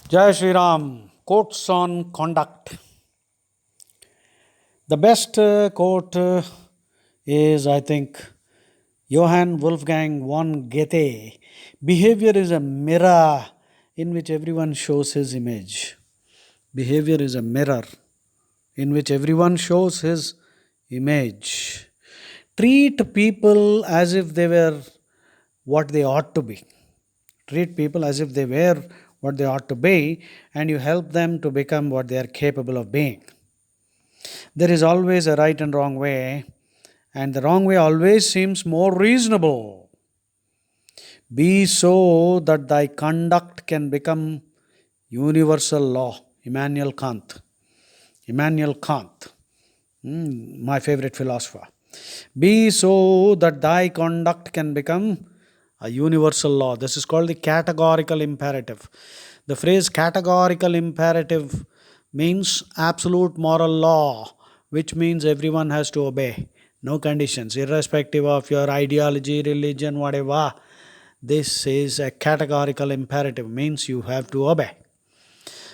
Jai Shri Ram. Quotes on conduct. The best quote is, I think, Johann Wolfgang von Goethe. Behavior is a mirror in which everyone shows his image. Behavior is a mirror in which everyone shows his image. Treat people as if they were what they ought to be. Treat people as if they were what they ought to be, and you help them to become what they are capable of being. There is always a right and wrong way, and the wrong way always seems more reasonable. Be so that thy conduct can become universal law. Immanuel Kant. Immanuel Kant, my favorite philosopher. Be so that thy conduct can become a universal law. This is called the categorical imperative. The phrase categorical imperative means absolute moral law, which means everyone has to obey. No conditions, irrespective of your ideology, religion, whatever. This is a categorical imperative, means you have to obey.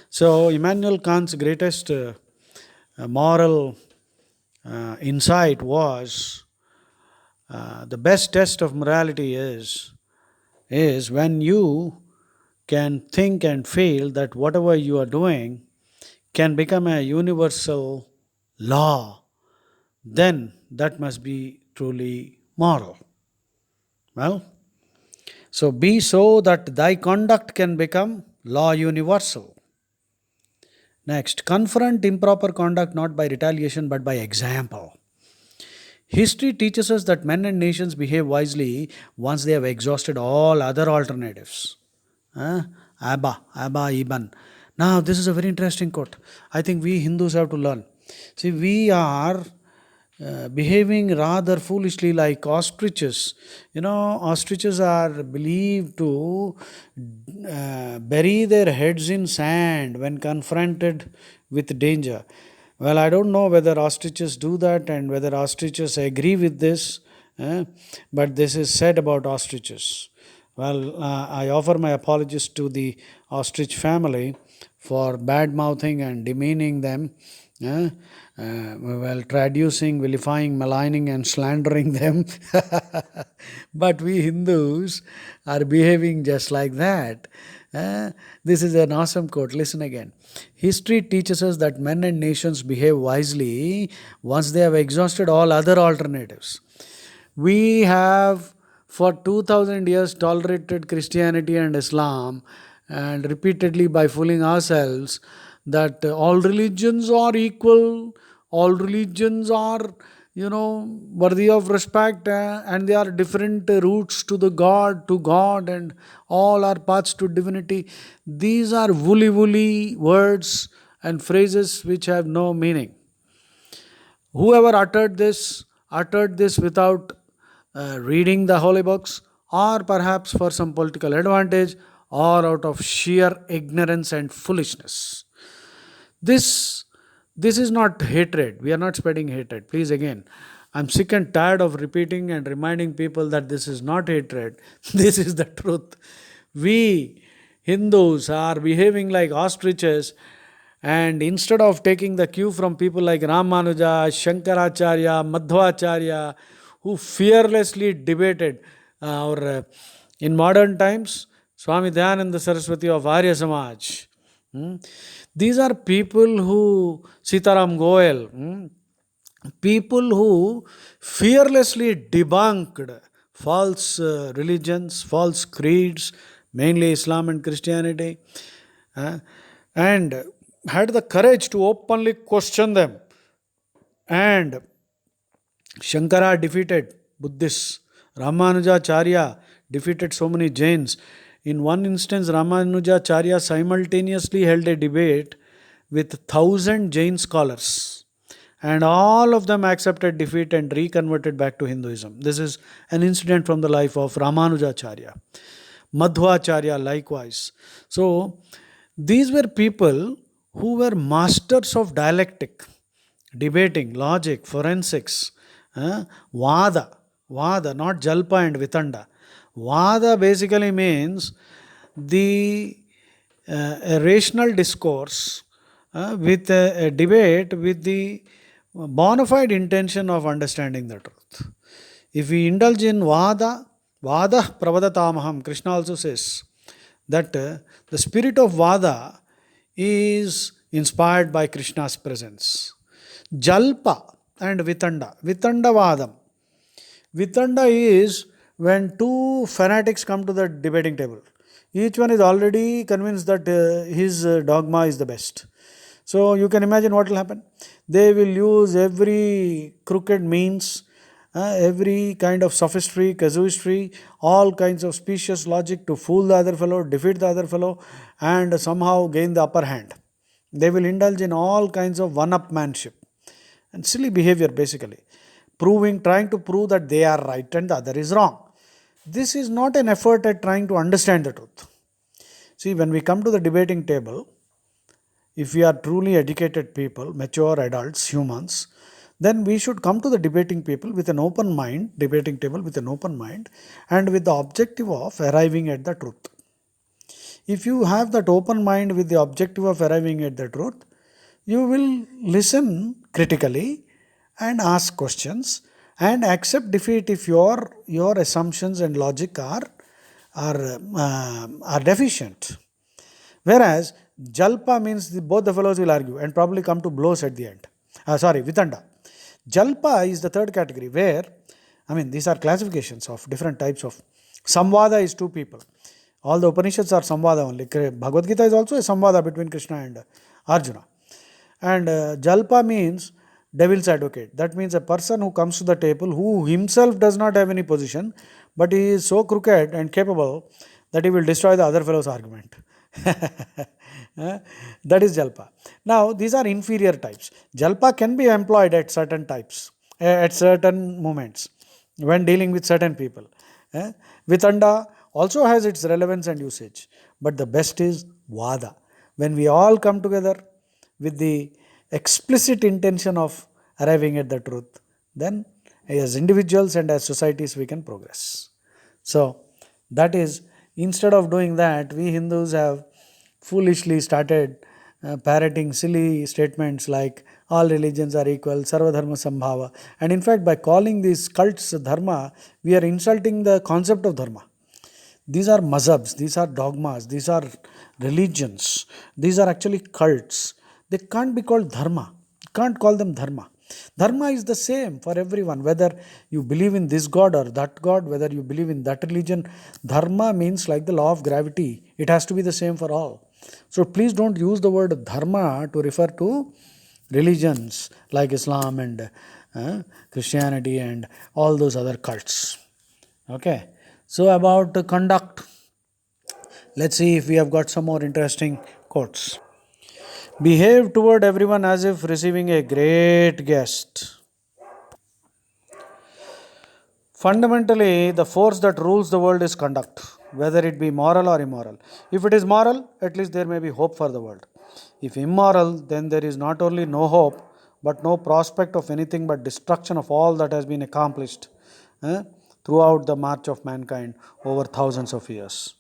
So, Immanuel Kant's greatest moral insight was the best test of morality is when you can think and feel that whatever you are doing can become a universal law, then that must be truly moral. Well, so be so that thy conduct can become law universal. Next, confront improper conduct not by retaliation but by example. History teaches us that men and nations behave wisely once they have exhausted all other alternatives. Abba, Iban. Now, this is a very interesting quote. I think we Hindus have to learn. See, we are behaving rather foolishly like ostriches. You know, ostriches are believed to bury their heads in sand when confronted with danger. Well, I don't know whether ostriches do that and whether ostriches agree with this, but this is said about ostriches. Well, I offer my apologies to the ostrich family for bad mouthing and demeaning them, traducing, vilifying, maligning, and slandering them. But we Hindus are behaving just like that. This is an awesome quote. Listen again. History teaches us that men and nations behave wisely once they have exhausted all other alternatives. We have for 2000 years tolerated Christianity and Islam, and repeatedly by fooling ourselves that all religions are equal, all religions are worthy of respect, and they are different routes to the god, and all are paths to divinity. These are woolly words and phrases which have no meaning. Whoever uttered this without reading the holy books, or perhaps for some political advantage, or out of sheer ignorance and foolishness. This this is not hatred. We are not spreading hatred. Please, again, I'm sick and tired of repeating and reminding people that this is not hatred. This is the truth. We Hindus are behaving like ostriches, and instead of taking the cue from people like Ramanuja, Shankaracharya, Madhvacharya, who fearlessly debated, or in modern times, Swami Dayananda Saraswati of Arya Samaj. These are people who, Sitaram Goel, people who fearlessly debunked false religions, false creeds, mainly Islam and Christianity, and had the courage to openly question them. And Shankara defeated Buddhists. Ramanujacharya defeated so many Jains. In one instance, Ramanujacharya simultaneously held a debate with 1,000 Jain scholars, and all of them accepted defeat and reconverted back to Hinduism. This is an incident from the life of Ramanujacharya. Madhvacharya likewise. So, these were people who were masters of dialectic, debating, logic, forensics, Vada, not Jalpa and Vitanda. Vada basically means the a rational discourse with a debate with the bona fide intention of understanding the truth. If we indulge in vada pravadatamaham, Krishna also says that the spirit of vada is inspired by Krishna's presence. Jalpa and Vitanda. Vitanda Vadam. Vitanda is when two fanatics come to the debating table. Each one is already convinced that his dogma is the best. So you can imagine what will happen. They will use every crooked means, every kind of sophistry, casuistry, all kinds of specious logic to fool the other fellow, defeat the other fellow, and somehow gain the upper hand. They will indulge in all kinds of one-upmanship and silly behavior basically, trying to prove that they are right and the other is wrong. This is not an effort at trying to understand the truth. See, when we come to the debating table, if we are truly educated people, mature adults, humans, then we should come to the debating table with an open mind, and with the objective of arriving at the truth. If you have that open mind with the objective of arriving at the truth, you will listen critically and ask questions and accept defeat if your assumptions and logic are deficient. Whereas Jalpa means both the fellows will argue and probably come to blows at the end. Vitanda. Jalpa is the third category where, these are classifications of different types of. Samvada is two people. All the Upanishads are Samvada only. Bhagavad Gita is also a Samvada between Krishna and Arjuna. And Jalpa means devil's advocate. That means a person who comes to the table who himself does not have any position, but he is so crooked and capable that he will destroy the other fellow's argument. That is Jalpa. Now, these are inferior types. Jalpa can be employed at certain types, at certain moments, when dealing with certain people. Vitanda also has its relevance and usage, but the best is Vada. When we all come together with the explicit intention of arriving at the truth, then as individuals and as societies we can progress. So, that is, instead of doing that, we Hindus have foolishly started parroting silly statements like all religions are equal, sarva dharma sambhava. And in fact, by calling these cults dharma, we are insulting the concept of dharma. These are mazhabs, these are dogmas, these are religions, these are actually cults. They can't be called dharma. You can't call them dharma. Dharma is the same for everyone, whether you believe in this god or that god, whether you believe in that religion. Dharma means like the law of gravity, it has to be the same for all. So please don't use the word dharma to refer to religions like Islam and Christianity and all those other cults. Okay. So about the conduct, let's see if we have got some more interesting quotes. Behave toward everyone as if receiving a great guest. Fundamentally, the force that rules the world is conduct, whether it be moral or immoral. If it is moral, at least there may be hope for the world. If immoral, then there is not only no hope, but no prospect of anything but destruction of all that has been accomplished throughout the march of mankind over thousands of years.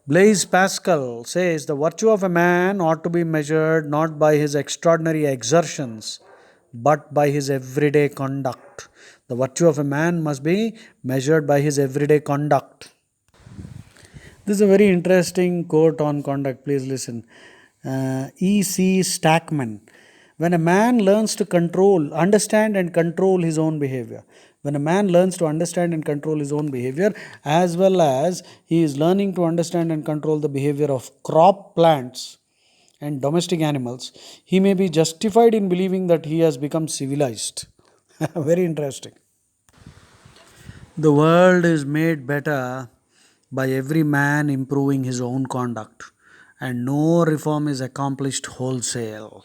Blaise Pascal says the virtue of a man ought to be measured not by his extraordinary exertions, but by his everyday conduct. The virtue of a man must be measured by his everyday conduct. This is a very interesting quote on conduct. Please listen. E.C. Stackman. When a man learns to understand and control his own behavior, when a man learns to understand and control his own behavior, as well as he is learning to understand and control the behavior of crop plants and domestic animals, he may be justified in believing that he has become civilized. Very interesting. The world is made better by every man improving his own conduct, and no reform is accomplished wholesale.